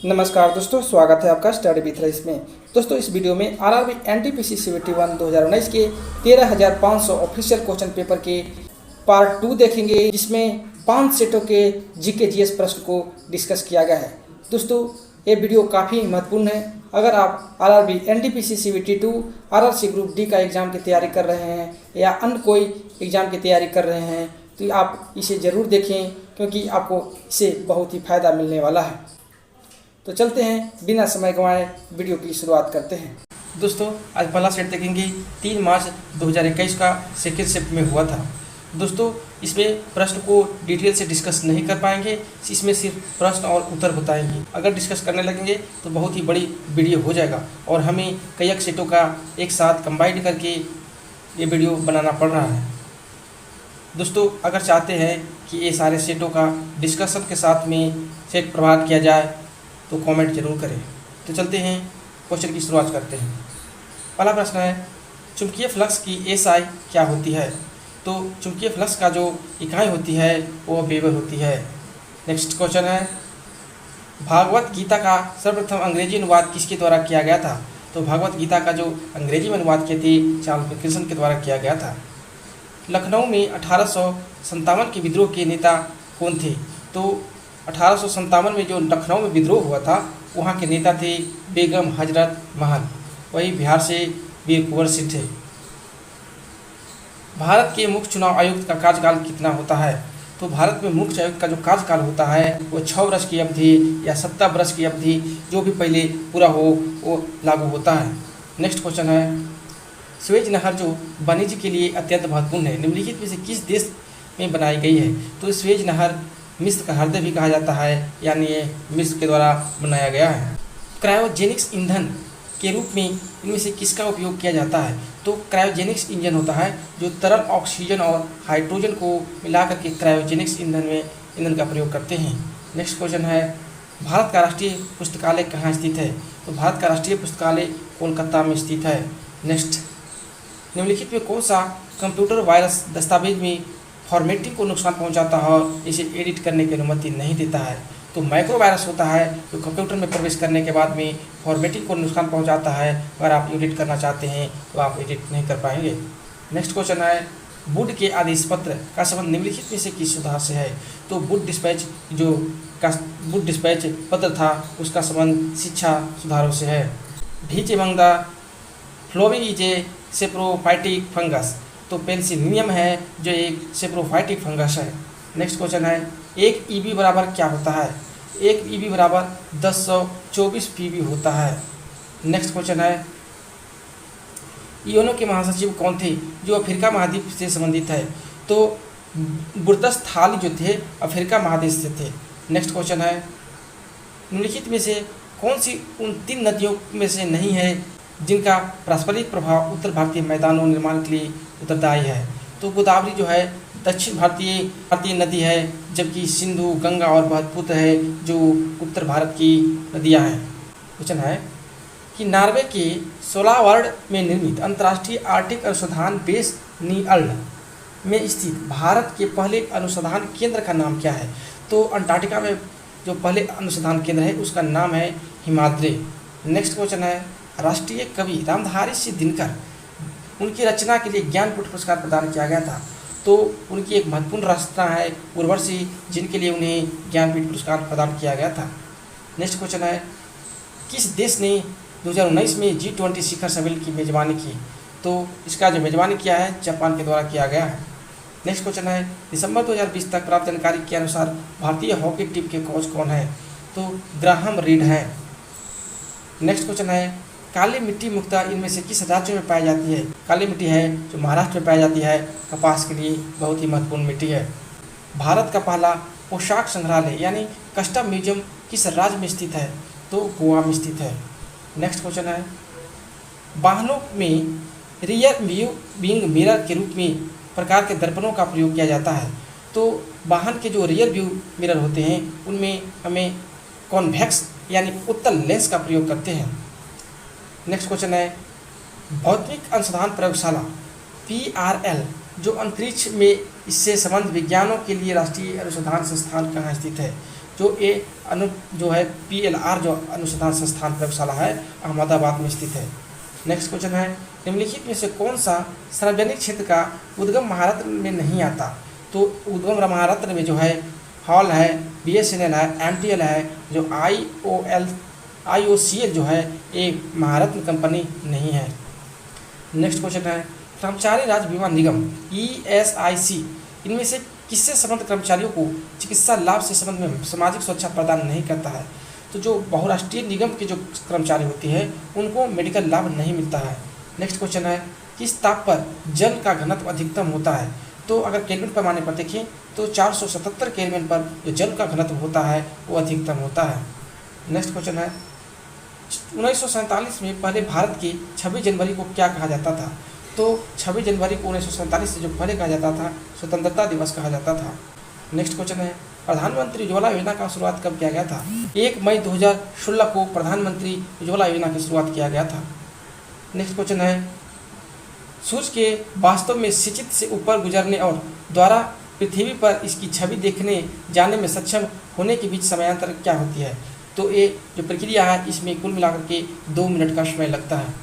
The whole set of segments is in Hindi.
नमस्कार दोस्तों, स्वागत है आपका स्टडी विथ रईस में। दोस्तों, इस वीडियो में आरआरबी एनटीपीसी सीबीटी 1 2019 के 13,500 ऑफिशियल क्वेश्चन पेपर के पार्ट 2 देखेंगे, जिसमें 5 सेटों के जीके जीएस प्रश्न को डिस्कस किया गया है। दोस्तों, ये वीडियो काफ़ी महत्वपूर्ण है। अगर आप RRB NTPC CBT 2 RRC group D का एग्ज़ाम की तैयारी कर रहे हैं या अन्य कोई एग्ज़ाम की तैयारी कर रहे हैं तो आप इसे ज़रूर देखें, क्योंकि आपको इससे बहुत ही फ़ायदा मिलने वाला है। तो चलते हैं, बिना समय गंवाए वीडियो की शुरुआत करते हैं। दोस्तों, आज पहला सेट देखेंगे 3 मार्च 2021 का सेकेंड शिफ्ट में हुआ था। दोस्तों, इसमें प्रश्न को डिटेल से डिस्कस नहीं कर पाएंगे, इसमें सिर्फ प्रश्न और उत्तर बताएंगे। अगर डिस्कस करने लगेंगे तो बहुत ही बड़ी वीडियो हो जाएगा और हमें कई सेटों का एक साथ कंबाइन करके ये वीडियो बनाना पड़ रहा है। दोस्तों, अगर चाहते हैं कि ये सारे सेटों का डिस्कशन के साथ में सेट प्रभावित किया जाए तो कमेंट जरूर करें। तो चलते हैं, क्वेश्चन की शुरुआत करते हैं। पहला प्रश्न है, चुंबकीय फ्लक्स की एसआई क्या होती है? तो चुंबकीय फ्लक्स का जो इकाई होती है वो वेबर होती है। नेक्स्ट क्वेश्चन है, भागवत गीता का सर्वप्रथम अंग्रेजी अनुवाद किसके द्वारा किया गया था? तो भागवत गीता का जो अंग्रेजी में अनुवाद किए थे चार्ल्स मैकेसन के द्वारा किया गया था। लखनऊ में 1857 के विद्रोह के नेता कौन थे? तो 1857 में जो लखनऊ में विद्रोह हुआ था वहाँ के नेता थे बेगम हजरत महल। वही बिहार से वीर कुंवर सिंह थे। भारत के मुख्य चुनाव आयुक्त का कार्यकाल कितना होता है? तो भारत में मुख्य आयुक्त का जो कार्यकाल होता है वो 6 वर्ष की अवधि या 17 वर्ष की अवधि, जो भी पहले पूरा हो वो लागू होता है। नेक्स्ट क्वेश्चन है, स्वेज नहर जो वाणिज्य के लिए अत्यंत महत्वपूर्ण है, निम्नलिखित में से किस देश में बनाई गई है? तो स्वेज नहर मिस्र का हृदय भी कहा जाता है, यानी ये मिस्र के द्वारा बनाया गया है। क्रायोजेनिक्स ईंधन के रूप में इनमें से किसका उपयोग किया जाता है? तो क्रायोजेनिक्स इंजन होता है जो तरल ऑक्सीजन और हाइड्रोजन को मिलाकर के क्रायोजेनिक्स ईंधन का प्रयोग करते हैं। नेक्स्ट क्वेश्चन है, भारत का राष्ट्रीय पुस्तकालय कहाँ स्थित है? तो भारत का राष्ट्रीय पुस्तकालय कोलकाता में स्थित है। नेक्स्ट, निम्नलिखित में कौन सा कंप्यूटर वायरस दस्तावेज में फॉर्मेटिंग को नुकसान पहुंचाता है और इसे एडिट करने की अनुमति नहीं देता है? तो माइक्रो वायरस होता है जो कंप्यूटर में प्रवेश करने के बाद में फॉर्मेटिंग को नुकसान पहुंचाता है। अगर आप एडिट करना चाहते हैं तो आप एडिट नहीं कर पाएंगे। नेक्स्ट क्वेश्चन है, वुड के आदेश पत्र का संबंध निम्नलिखित में से किस सुधार से है? तो वुड डिस्पैच पत्र था उसका संबंध शिक्षा सुधारों से है। Which among the following is a saprophytic fungus. तो पेनिसिलियम है जो एक सेप्रोफाइटिक फंगस है। नेक्स्ट क्वेश्चन है, एक ईबी बराबर क्या होता है? एक ईबी बराबर 1024 पीबी होता है। नेक्स्ट क्वेश्चन है, यूएनओ के महासचिव कौन थे जो अफ्रीका महाद्वीप से संबंधित है? तो बुर्तस थाली जो थे अफ्रीका महादेश से थे। नेक्स्ट क्वेश्चन है, निम्नलिखित में से कौन सी उन 3 नदियों में से नहीं है जिनका पारस्परिक प्रभाव उत्तर भारतीय मैदानों निर्माण के लिए उत्तरदायी है? तो गोदावरी जो है दक्षिण भारतीय नदी है, जबकि सिंधु, गंगा और ब्रह्मपुत्र है जो उत्तर भारत की नदियां हैं। क्वेश्चन है कि नॉर्वे के सोलावर्ड में निर्मित अंतर्राष्ट्रीय आर्कटिक अनुसंधान बेस नीअल्ड में स्थित भारत के पहले अनुसंधान केंद्र का नाम क्या है? तो अंटार्कटिका में जो पहले अनुसंधान केंद्र है उसका नाम है हिमाद्री। नेक्स्ट क्वेश्चन है, राष्ट्रीय कवि रामधारी सिंह दिनकर उनकी रचना के लिए ज्ञानपीठ पुरस्कार प्रदान किया गया था। तो उनकी एक महत्वपूर्ण रचना है उर्वशी, जिनके लिए उन्हें ज्ञानपीठ पुरस्कार प्रदान किया गया था। नेक्स्ट क्वेश्चन है, किस देश ने 2019 में G20 शिखर सम्मेलन की मेजबानी की? तो इसका जो मेजबानी किया है जापान के द्वारा किया गया है। नेक्स्ट क्वेश्चन है, दिसंबर 2020 तक प्राप्त जानकारी के अनुसार भारतीय हॉकी टीम के कोच कौन है? तो ग्राहम रीड है। नेक्स्ट क्वेश्चन है, काली मिट्टी मुख्यतः इनमें से किस राज्य में पाई जाती है? काली मिट्टी है जो महाराष्ट्र में पाई जाती है, कपास के लिए बहुत ही महत्वपूर्ण मिट्टी है। भारत का पहला पोशाक संग्रहालय यानी कस्टम म्यूजियम किस राज्य में स्थित है? तो गोवा में स्थित है। नेक्स्ट क्वेश्चन है, वाहनों में रियर व्यू विंग मिरर के रूप में प्रकार के दर्पणों का प्रयोग किया जाता है। तो वाहन के जो रियर व्यू मिरर होते हैं उनमें हमें कॉन्वेक्स यानी उत्तल लेंस का प्रयोग करते हैं। नेक्स्ट क्वेश्चन है, भौतिक अनुसंधान प्रयोगशाला PRL जो अंतरिक्ष में इससे संबंध विज्ञानों के लिए राष्ट्रीय अनुसंधान संस्थान कहाँ स्थित है? जो जो है PLR जो अनुसंधान संस्थान प्रयोगशाला है अहमदाबाद में स्थित है। नेक्स्ट क्वेश्चन है निम्नलिखित में से कौन सा सार्वजनिक क्षेत्र का उद्गम महाराष्ट्र में नहीं आता? तो उद्गम महाराष्ट्र में जो है हॉल है, BSNL है, MTL है, जो IOCL जो है एक महारत्न कंपनी नहीं है। नेक्स्ट क्वेश्चन है कर्मचारी राज्य बीमा निगम ESIC इनमें से किससे संबंधित कर्मचारियों को चिकित्सा लाभ से संबंध में सामाजिक सुरक्षा प्रदान नहीं करता है? तो जो बहुराष्ट्रीय निगम के जो कर्मचारी होती है उनको मेडिकल लाभ नहीं मिलता है। नेक्स्ट क्वेश्चन है किस ताप पर जल का घनत्व अधिकतम होता है? तो अगर केल्विन पैमाने पर देखें तो 477 केल्विन पर जो जल का घनत्व होता है वो अधिकतम होता है। नेक्स्ट क्वेश्चन है 1947 में पहले भारत की 26 जनवरी को क्या कहा जाता था? तो 26 जनवरी को 1947 से जो पहले कहा जाता था स्वतंत्रता दिवस कहा जाता था। नेक्स्ट क्वेश्चन है प्रधानमंत्री उज्ज्वला योजना का शुरुआत कब किया गया था? 1 मई 2016 को प्रधानमंत्री उज्ज्वला योजना की शुरुआत किया गया था। नेक्स्ट क्वेश्चन है सूर्य के वास्तव में सिंचित से ऊपर गुजरने और द्वारा पृथ्वी पर इसकी छवि देखने जाने में सक्षम होने के बीच समयांतर क्या होती है? तो ये जो प्रक्रिया है इसमें कुल मिलाकर के 2 मिनट का समय लगता है।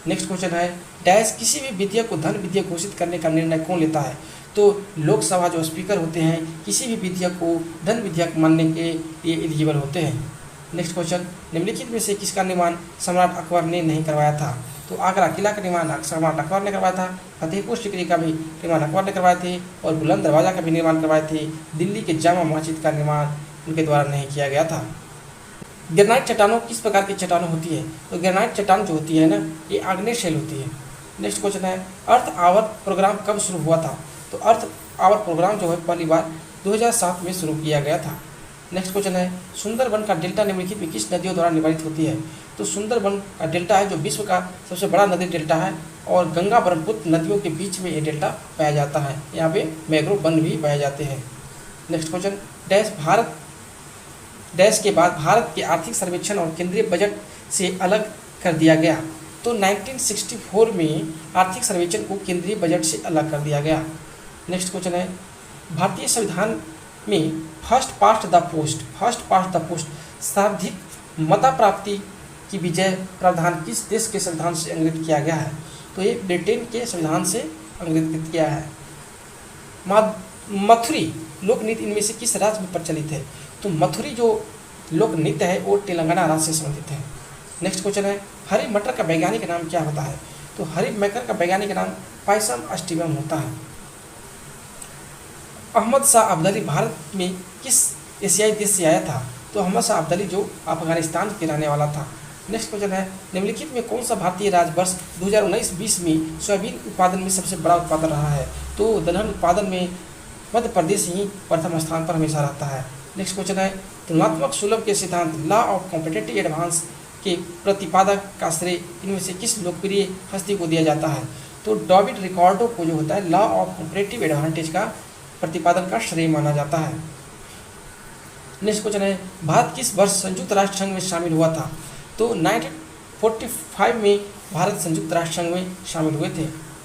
नेक्स्ट क्वेश्चन है डैश किसी भी विधेयक को धन विधेयक घोषित करने का निर्णय कौन लेता है? तो लोकसभा जो स्पीकर होते हैं किसी भी विधेयक को धन विधेयक मानने के लिए एलिजिबल होते हैं। नेक्स्ट क्वेश्चन निम्नलिखित में से किसका निर्माण सम्राट अकबर ने नहीं करवाया था? तो आगरा किला का निर्माण सम्राट अकबर ने करवाया था, फतेहपुर सीकरी का भी निर्माण अकबर ने करवाए थे और बुलंद दरवाजा का भी निर्माण करवाए थे। दिल्ली के जामा मस्जिद का निर्माण उनके द्वारा नहीं किया गया था। ग्रेनाइट चट्टानों किस प्रकार की चट्टानों होती है? तो ग्रेनाइट चट्टान जो होती है ना ये आग्नेय शैल होती है। नेक्स्ट क्वेश्चन है अर्थ आवर प्रोग्राम कब शुरू हुआ था? तो अर्थ आवर प्रोग्राम जो है पहली बार 2007 में शुरू किया गया था। नेक्स्ट क्वेश्चन है सुंदरबन का डेल्टा निम्नलिखित में किस नदियों द्वारा निवारित होती है? तो सुंदरबन का डेल्टा है जो विश्व का सबसे बड़ा नदी डेल्टा है और गंगा ब्रह्मपुत्र नदियों के बीच में ये डेल्टा पाया जाता है। यहाँ पे मैंग्रोव वन भी पाए जाते हैं। नेक्स्ट क्वेश्चन डैश के बाद भारत के आर्थिक सर्वेक्षण और केंद्रीय बजट से अलग कर दिया गया। तो 1964 में आर्थिक सर्वेक्षण को केंद्रीय बजट से अलग कर दिया गया। नेक्स्ट क्वेश्चन है भारतीय संविधान में फर्स्ट पास्ट द पोस्ट सर्वाधिक मता प्राप्ति की विजय प्रावधान किस देश के संविधान से अंग्रेजित किया गया है? तो ये ब्रिटेन के संविधान से अंग्रेजित किया है। मथुरी लोक नृत्य इनमें से किस राज्य में प्रचलित है? तो मथुरी जो लोक नृत्य है वो तेलंगाना राज्य से संबंधित है। नेक्स्ट क्वेश्चन है हरी मटर का वैज्ञानिक नाम क्या होता है? तो हरी मटर का वैज्ञानिक नाम पायसम अस्टिवम होता है। अहमद शाह अब्दाली भारत में किस एशियाई देश से आया था? तो अहमद शाह अब्दाली जो अफगानिस्तान के रहने वाला था। नेक्स्ट क्वेश्चन है निम्नलिखित में कौन सा भारतीय राज्य वर्ष 2019-20 में सोयाबीन उत्पादन में सबसे बड़ा उत्पादन रहा है? तो दलहन उत्पादन में मध्य प्रदेश ही प्रथम स्थान पर हमेशा रहता है। नेक्स्ट क्वेश्चन है तुलनात्मक सुलभ के सिद्धांत लॉ ऑफ कॉम्पिटिटिव एडवांस के प्रतिपादक का श्रेय इनमें से किस लोकप्रिय हस्ती को दिया जाता है? तो डेविड रिकार्डो को जो होता है लॉ ऑफ कॉम्पिटिटिव एडवांटेज का प्रतिपादन का श्रेय माना जाता है। नेक्स्ट क्वेश्चन है भारत किस वर्ष संयुक्त राष्ट्र संघ में शामिल हुआ था? तो 1945 में भारत संयुक्त राष्ट्र संघ में शामिल हुए थे।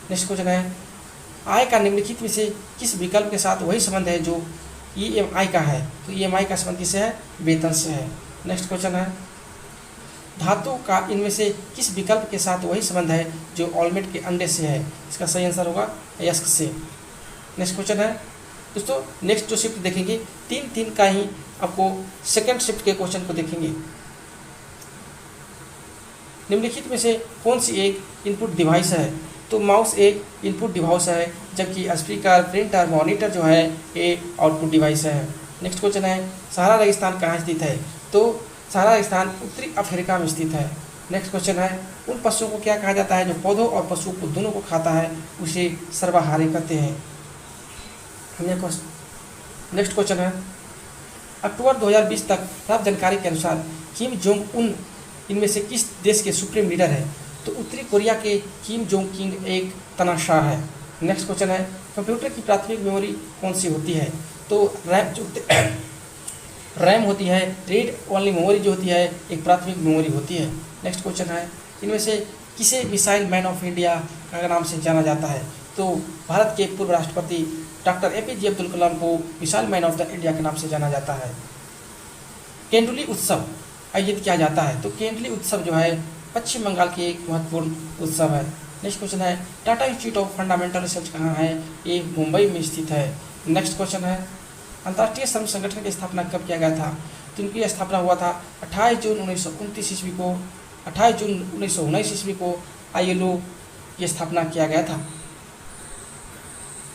नेक्स्ट क्वेश्चन है आय का निम्नलिखित में से किस विकल्प के साथ वही संबंध है जो EMI का है? तो EMI का संबंध किससे है? वेतन से है। नेक्स्ट क्वेश्चन है धातु का इनमें से किस विकल्प के साथ वही संबंध है जो ऑलमेट के अंडे से है? इसका सही आंसर होगा यस्क से। नेक्स्ट क्वेश्चन है दोस्तों नेक्स्ट जो शिफ्ट देखेंगे 3-3 का ही आपको सेकंड शिफ्ट के क्वेश्चन को देखेंगे। निम्नलिखित में से कौन सी एक इनपुट डिवाइस है? तो माउस एक इनपुट डिवाइस है जबकि स्पीकर प्रिंटर मॉनिटर जो है ये आउटपुट डिवाइस है। नेक्स्ट क्वेश्चन है सहारा रेगिस्तान कहाँ स्थित है? तो सहारा रेगिस्तान उत्तरी अफ्रीका में स्थित है। नेक्स्ट क्वेश्चन है उन पशुओं को क्या कहा जाता है जो पौधों और पशुओं को दोनों को खाता है? उसे सर्वाहारी कहते हैं। नेक्स्ट क्वेश्चन है अक्टूबर 2020 तक प्राप्त जानकारी के अनुसार किम जोंग उन इनमें से किस देश के सुप्रीम लीडर है? तो उत्तरी कोरिया के किम जोंग किंग एक तनाशाह है। नेक्स्ट क्वेश्चन है कंप्यूटर की प्राथमिक मेमोरी कौन सी होती है? तो रैम होती है। रीड ओनली मेमोरी जो होती है एक प्राथमिक मेमोरी होती है। नेक्स्ट क्वेश्चन है इनमें से किसे मिसाइल मैन ऑफ इंडिया का नाम से जाना जाता है? तो भारत के पूर्व राष्ट्रपति डॉक्टर APJ अब्दुल कलाम को missile man of the India के नाम से जाना जाता है। केंडुली उत्सव आयोजित किया जाता है? तो केंडुली उत्सव जो है पश्चिम बंगाल की एक महत्वपूर्ण उत्सव है। नेक्स्ट क्वेश्चन है Tata institute of fundamental research कहाँ है? ये मुंबई में स्थित है। नेक्स्ट क्वेश्चन है अंतर्राष्ट्रीय श्रम संगठन की स्थापना कब किया गया था? तो इनकी स्थापना हुआ था 28 जून 1929 ईस्वी को। 28 जून 1919 ईस्वी को ILO की स्थापना किया गया था।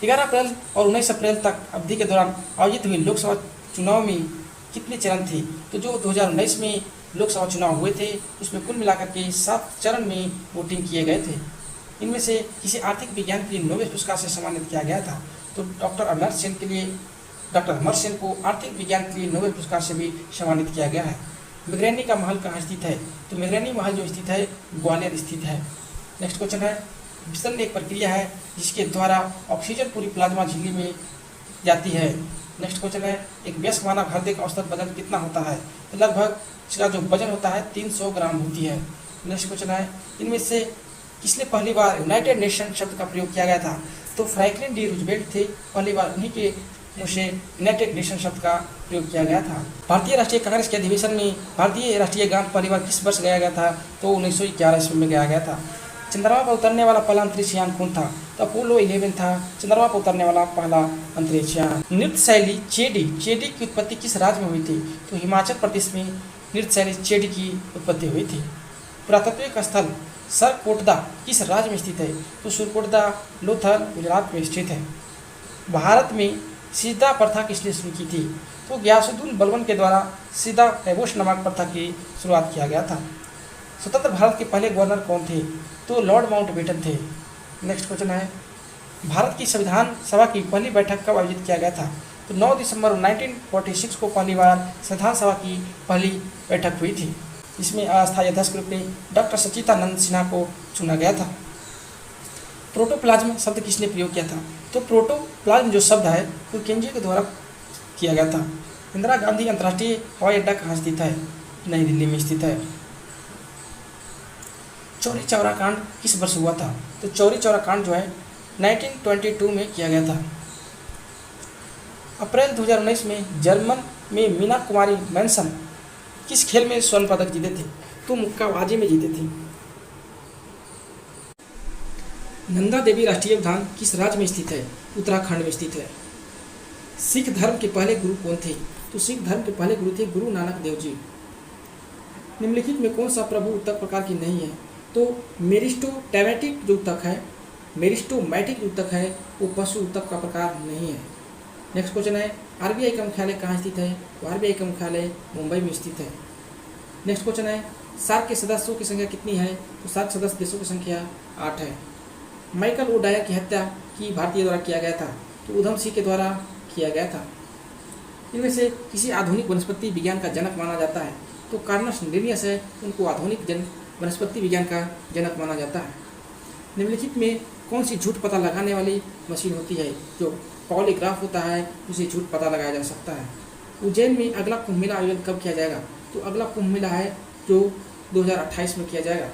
11 अप्रैल और 19 अप्रैल तक अवधि के दौरान आयोजित हुए लोकसभा चुनाव में कितने चरण थे? तो जो 2019 में लोकसभा चुनाव हुए थे उसमें कुल मिलाकर के 7 चरण में वोटिंग किए गए थे। इनमें से किसी आर्थिक विज्ञान के लिए नोबेल पुरस्कार से सम्मानित किया गया था। तो डॉक्टर अमर्त्य सेन को आर्थिक विज्ञान के लिए नोबेल पुरस्कार से भी सम्मानित किया गया है। मेग्रेनी का महल कहाँ स्थित है? तो मेग्रेनी महल जो स्थित है ग्वालियर स्थित है। नेक्स्ट क्वेश्चन है विसरण एक प्रक्रिया है जिसके द्वारा ऑक्सीजन पूरी प्लाज्मा झिल्ली में जाती है। नेक्स्ट क्वेश्चन है एक वयस्क मानव हृदय का औसत वजन कितना होता है? तो लगभग इसका जो वजन होता है 300 ग्राम होती है। नेक्स्ट क्वेश्चन है इनमें से किसने पहली बार यूनाइटेड नेशन शब्द का प्रयोग किया गया था? तो फ्रैंकलिन डी रूजवेल्ट थे, पहली बार उन्हीं के मुँह से यूनाइटेड नेशन शब्द का प्रयोग किया गया था। भारतीय राष्ट्रीय कांग्रेस के अधिवेशन में भारतीय राष्ट्रीय गान पहली बार किस वर्ष गाया गया था? तो 1911 ईस्वी में गाया गया था। चंद्रमा पर उतरने वाला पहला अंतरिक्ष यान कौन था? तो अपोलो 11 था चंद्रमा पर उतरने वाला पहला अंतरिक्ष यान। नृत्य शैली चेडी की उत्पत्ति किस राज्य में हुई थी? तो हिमाचल प्रदेश में नृत्य शैली चेडी की उत्पत्ति हुई थी। पुरातत्विक स्थल सरकोटदा किस राज्य में स्थित है? तो सरकोटदा लोथल गुजरात में स्थित है। भारत में सीधा प्रथा किसने शुरू की थी? तो गयासुद्दीन बलबन के द्वारा सीधा एबोश नामक प्रथा की शुरुआत किया गया था। स्वतंत्र भारत के पहले गवर्नर कौन थे? तो लॉर्ड माउंटबेटन थे। नेक्स्ट क्वेश्चन है भारत की संविधान सभा की पहली बैठक कब आयोजित किया गया था? तो 9 दिसंबर 1946 को पहली बार संविधान सभा की पहली बैठक हुई थी। इसमें अस्थायी अध्यक्ष के रूप में डॉक्टर सच्चिदानंद सिन्हा को चुना गया था। प्रोटोप्लाज्म शब्द किसने प्रयोग किया था? तो प्रोटोप्लाज्म जो शब्द है वो केंद्रीय के द्वारा किया गया था। इंदिरा गांधी अंतर्राष्ट्रीय हवाई अड्डा कहाँ स्थित है? नई दिल्ली में स्थित है। चौरी चौरा कांड किस वर्ष हुआ था? तो चौरी चौरा कांड जो है 1922 में किया गया था। अप्रैल 2019 में जर्मन में मीना कुमारी मैनसन किस खेल में स्वर्ण पदक जीते थे? तो मुक्केबाजी में जीते थे। नंदा देवी राष्ट्रीय उद्यान किस राज्य में स्थित है? उत्तराखंड में स्थित है। सिख धर्म के पहले गुरु कौन थे? तो सिख धर्म के पहले गुरु थे गुरु नानक देव जी। निम्नलिखित में कौन सा प्रभु उत्तक प्रकार की नहीं है? तो मेरिस्टोमैटिक जो उत्तक है वो पशु उत्तक का प्रकार नहीं है। नेक्स्ट क्वेश्चन है RBI का मुख्यालय कहाँ स्थित है? तो RBI का मुख्यालय मुंबई में स्थित है। नेक्स्ट क्वेश्चन है सार्क के सदस्यों की संख्या कितनी है? तो सार्क सदस्य देशों की संख्या 8 है। माइकल ओडायर की हत्या की भारतीय द्वारा किया गया था? तो उधम सिंह के द्वारा किया गया था। इनमें से किसी आधुनिक वनस्पति विज्ञान का जनक माना जाता है? तो कार्नस लिनियस है, उनको आधुनिक वनस्पति विज्ञान का जनक माना जाता है। निम्नलिखित में कौन सी झूठ पता लगाने वाली मशीन होती है? जो पॉलीग्राफ होता है उसे झूठ पता लगाया जा सकता है। उज्जैन में अगला कुंभ मेला आयोजन कब किया जाएगा? तो अगला कुंभ मेला है जो 2028 में किया जाएगा।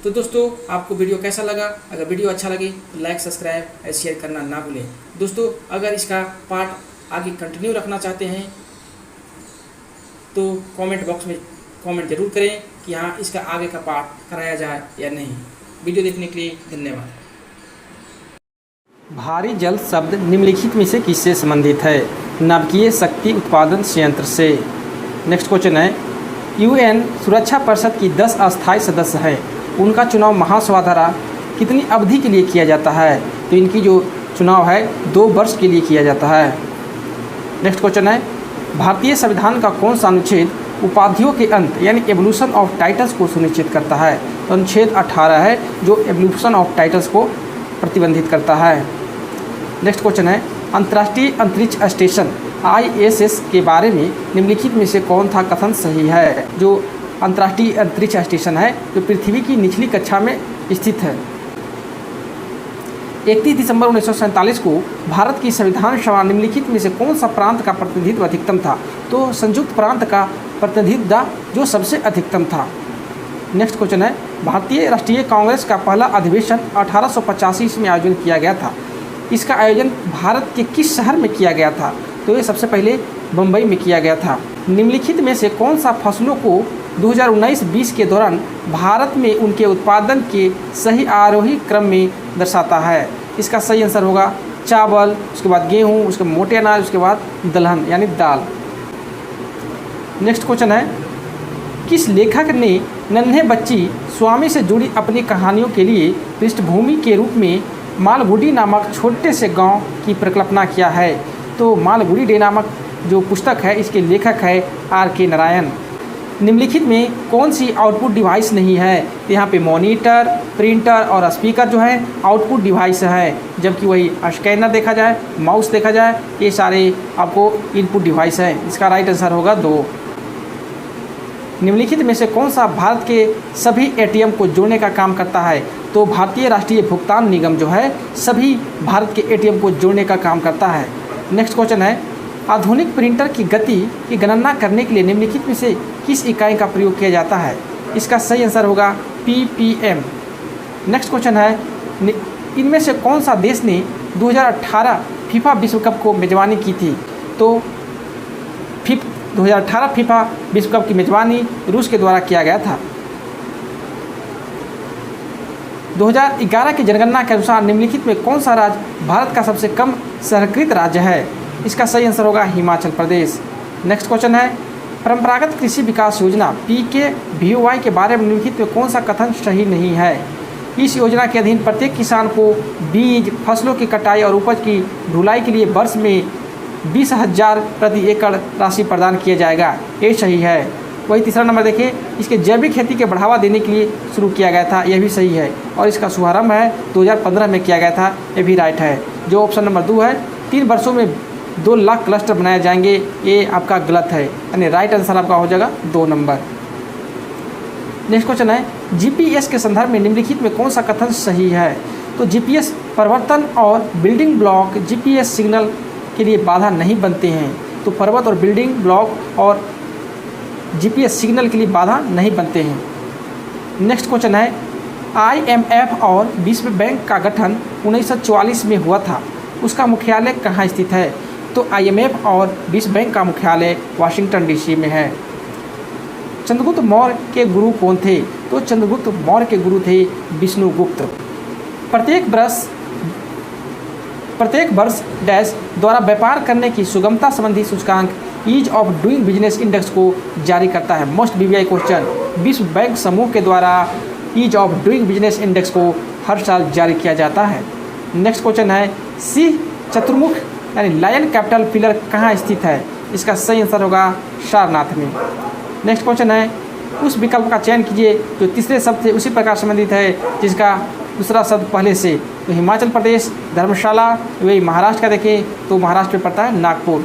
तो दोस्तों आपको वीडियो कैसा लगा? अगर वीडियो अच्छा लगे तो लाइक सब्सक्राइब और शेयर करना ना भूलें। दोस्तों अगर इसका पार्ट आगे कंटिन्यू रखना चाहते हैं तो कमेंट बॉक्स में कमेंट जरूर करें कि हाँ इसका आगे का पार्ट कराया जाए या नहीं। वीडियो देखने के लिए धन्यवाद। भारी जल शब्द निम्नलिखित में से किससे संबंधित है? नाभिकीय शक्ति उत्पादन संयंत्र से। नेक्स्ट क्वेश्चन है UN सुरक्षा परिषद की 10 अस्थायी सदस्य हैं, उनका चुनाव महासभा द्वारा कितनी अवधि के लिए किया जाता है? तो इनकी जो चुनाव है 2 वर्ष के लिए किया जाता है। नेक्स्ट क्वेश्चन है भारतीय संविधान का कौन सा अनुच्छेद उपाधियों के अंत यानी एवोल्यूशन ऑफ टाइटल्स को सुनिश्चित करता है? तो अनुच्छेद 18 है जो एवोल्यूशन ऑफ टाइटल्स को प्रतिबंधित करता है। नेक्स्ट क्वेश्चन है अंतर्राष्ट्रीय अंतरिक्ष स्टेशन ISS के बारे में निम्नलिखित में से कौन था कथन सही है? जो अंतर्राष्ट्रीय अंतरिक्ष स्टेशन है जो पृथ्वी की निचली कक्षा में स्थित है। 31 दिसंबर 1947 को भारत की संविधान सभा निम्नलिखित में से कौन सा प्रांत का प्रतिनिधित्व अधिकतम था? तो संयुक्त प्रांत का प्रतिनिधित्व जो सबसे अधिकतम था। नेक्स्ट क्वेश्चन है भारतीय राष्ट्रीय कांग्रेस का पहला अधिवेशन 1885 में आयोजन किया गया था। इसका आयोजन भारत के किस शहर में किया गया था? तो ये सबसे पहले बम्बई में किया गया था। निम्नलिखित में से कौन सा फसलों को 2019-20 के दौरान भारत में उनके उत्पादन के सही आरोही क्रम में दर्शाता है? इसका सही आंसर होगा चावल, उसके बाद गेहूँ, उसके मोटे अनाज, उसके बाद दलहन यानी दाल। नेक्स्ट क्वेश्चन है, किस लेखक ने नन्हे बच्ची स्वामी से जुड़ी अपनी कहानियों के लिए पृष्ठभूमि के रूप में मालगुडी नामक छोटे से गांव की परिकल्पना किया है? तो मालगुडी डे नामक जो पुस्तक है इसके लेखक है R.K. नारायण। निम्नलिखित में कौन सी आउटपुट डिवाइस नहीं है? तो यहाँ पे मॉनिटर, प्रिंटर और स्पीकर जो है आउटपुट डिवाइस है, जबकि वही स्कैनर देखा जाए, माउस देखा जाए, ये सारे आपको इनपुट डिवाइस है। इसका राइट आंसर होगा 2। निम्नलिखित में से कौन सा भारत के सभी ATM को जोड़ने का काम करता है? तो भारतीय राष्ट्रीय भुगतान निगम जो है सभी भारत के ATM को जोड़ने का काम करता है। नेक्स्ट क्वेश्चन है, आधुनिक प्रिंटर की गति की गणना करने के लिए निम्नलिखित में से किस इकाई का प्रयोग किया जाता है? इसका सही आंसर होगा PPM। नेक्स्ट क्वेश्चन है, इनमें से कौन सा देश ने 2018 फीफा विश्व कप को मेजबानी की थी? तो 2018 फीफा विश्व कप की मेजबानी रूस के द्वारा किया गया था। 2011 की जनगणना के अनुसार निम्नलिखित में कौन सा राज्य भारत का सबसे कम शहरीकृत राज्य है? इसका सही आंसर होगा हिमाचल प्रदेश। नेक्स्ट क्वेश्चन है, परंपरागत कृषि विकास योजना PKVY के बारे में निम्नलिखित में कौन सा कथन सही नहीं है? इस योजना के अधीन प्रत्येक किसान को बीज, फसलों की कटाई और उपज की ढुलाई के लिए वर्ष में 20,000 प्रति एकड़ राशि प्रदान किया जाएगा, ये सही है। वही तीसरा नंबर देखिए, इसके जैविक खेती के बढ़ावा देने के लिए शुरू किया गया था, यह भी सही है। और इसका शुभारंभ है 2015 में किया गया था, ये भी राइट है। जो ऑप्शन नंबर 2 है, 3 वर्षों में 2 लाख क्लस्टर बनाए जाएंगे, ये आपका गलत है, यानी राइट आंसर आपका हो जाएगा 2 नंबर। नेक्स्ट क्वेश्चन है, GPS के संदर्भ में निम्नलिखित में कौन सा कथन सही है? तो GPS परिवर्तन और बिल्डिंग ब्लॉक GPS सिग्नल के लिए बाधा नहीं बनते हैं। तो पर्वत और बिल्डिंग ब्लॉक और GPS सिग्नल के लिए बाधा नहीं बनते हैं। नेक्स्ट क्वेश्चन है, IMF और विश्व बैंक का गठन 1944 में हुआ था, उसका मुख्यालय कहाँ स्थित है? तो IMF और विश्व बैंक का मुख्यालय वाशिंगटन DC में है। चंद्रगुप्त मौर्य के गुरु कौन थे? तो चंद्रगुप्त मौर्य के गुरु थे विष्णुगुप्त। प्रत्येक वर्ष डैश द्वारा व्यापार करने की सुगमता संबंधी सूचकांक ease of doing business index को जारी करता है। मोस्ट BBI क्वेश्चन, विश्व बैंक समूह के द्वारा ease of doing business index को हर साल जारी किया जाता है। नेक्स्ट क्वेश्चन है, सिंह चतुर्मुख यानी लायन कैपिटल पिलर कहाँ स्थित है? इसका सही आंसर होगा सारनाथ में। नेक्स्ट क्वेश्चन है, उस विकल्प का चयन कीजिए जो तीसरे शब्द से उसी प्रकार संबंधित है जिसका दूसरा शब्द पहले से। तो हिमाचल प्रदेश, धर्मशाला, वही महाराष्ट्र का देखें तो महाराष्ट्र में पड़ता है नागपुर।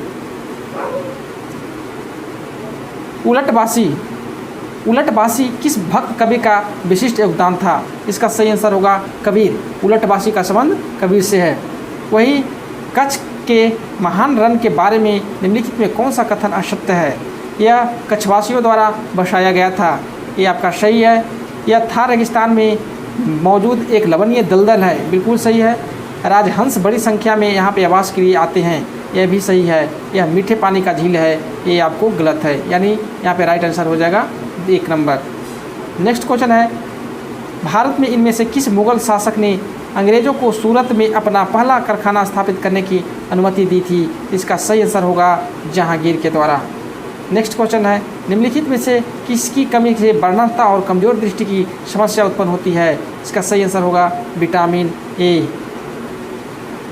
उलटबासी किस भक्त कवि का विशिष्ट योगदान था? इसका सही आंसर होगा कबीर। उलटबासी का संबंध कबीर से है। वही कच्छ के महान रण के बारे में निम्नलिखित में कौन सा कथन असत्य है? यह कच्छवासियों द्वारा बसाया गया था, ये आपका सही है। यह थार रेगिस्तान में मौजूद एक लवणीय दलदल है, बिल्कुल सही है। राजहंस बड़ी संख्या में यहाँ पे आवास के लिए आते हैं, यह भी सही है। यह मीठे पानी का झील है, ये आपको गलत है, यानी यहाँ पे राइट आंसर हो जाएगा 1 नंबर। नेक्स्ट क्वेश्चन है, भारत में इनमें से किस मुगल शासक ने अंग्रेज़ों को सूरत में अपना पहला कारखाना स्थापित करने की अनुमति दी थी? इसका सही आंसर होगा जहांगीर के द्वारा। नेक्स्ट क्वेश्चन है, निम्नलिखित में से किसकी कमी से वर्णनता और कमजोर दृष्टि की समस्या उत्पन्न होती है? इसका सही आंसर होगा विटामिन ए।